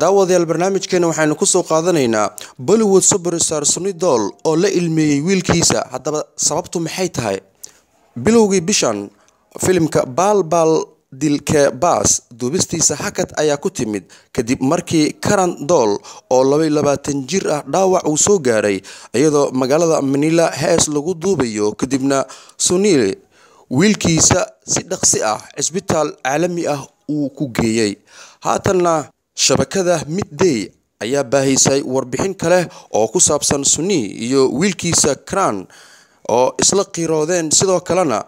daawadayaal barnaamijkeena waxaynu ku soo qaadanaynaa Bollywood superstar Sunny Deol oo la ilmeeyay wiilkiisa. Haddaba sababtu maxay tahay? Bilowgii bishan filimka Baal Baal Dil Ke Baas duubistiisa hakad ayaa ku timid kadib markii Karan Deol oo 22 jir ah dhaawac uu soo gaaray iyadoo magaalada Manila hees lagu duubayo kadibna Sunny wiilkiisa si dhaqsi ah isbitaal caalami ah uu ku geeyay. Haatanna shabakada Midday ayaa baahisay warbixin kale oo ku saabsan Sunny iyo wiilkiisa Karan oo isla qiroodeen sidoo kalena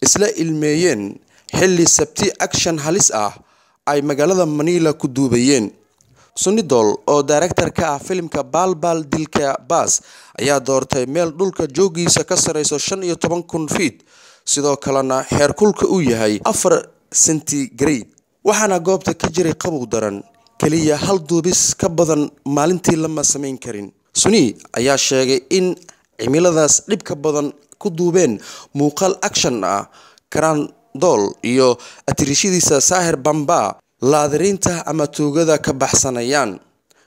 isla ilmeeyeen xilli sabti action halis ah ay magaalada Manila ku duubayeen. Sunny Deol oo director ka ah filimka Baal Baal Dil Ke Baas ayaa doortay meel dhulka joogiisa ka sareyso 15,000 feet sidoo kalena heerkulka uu yahay 4 centigrade waxaana goobta ka jiray qabow daran kaliya hal duubis ka badan maalintii lama sameyn karin. Sunny ayaa sheegay in cimiladaas dhib ka badan ku duubeen muuqaal action ah. Karan Deol iyo atirishadiisa Sahir Bamba laadirinta ama tuugada ka baxsanayaan.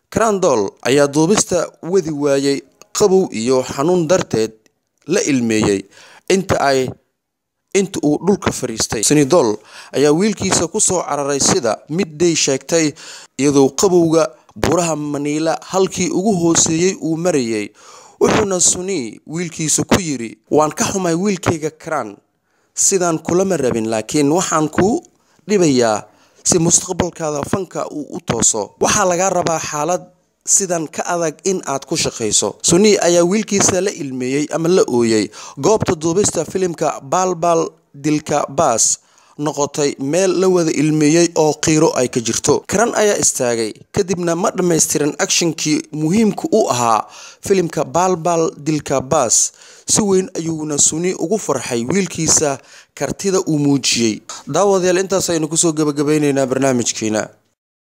Karan Deol ayaa duubista wadi waayay qabow iyo xanuun darteed la ilmeeyay inta uu dhulka fariistay. Sunny Deol ayaa wiilkiisa ku soo cararay sida Midday sheegtay iyadoo qabowga buraha Manila halkii ugu hooseeyay uu marayay. Wuxuuna Sunny wiilkiisa ku yiri, "Waan ka xumay wiilkayga Karan, sidaan kulama rabin laakiin waxaan ku dhibayaa si mustaqbalkaada fanka uu u tooso. Waxaa laga rabaa xaalad sidan ka adag in aad ku shaqeyso." Sunny ayaa wiilkiisa la ilmeeyay ama la ooyay goobta duubista filimka Baal Baal Dil Ke Baas noqotay meel la wada ilmeeyay oo qiiro ay ka jirto. Karan ayaa istaagay kadibna ma dhameystiran actionkii muhiimka u ahaa filimka Baal Baal Dil Ke Baas. Si weyn ayuuna Sunny ugu farxay wiilkiisa kartida uu muujiyay. Daawadayaal intaas aynu ku soo gabagabaynaynaa barnaamijkeena.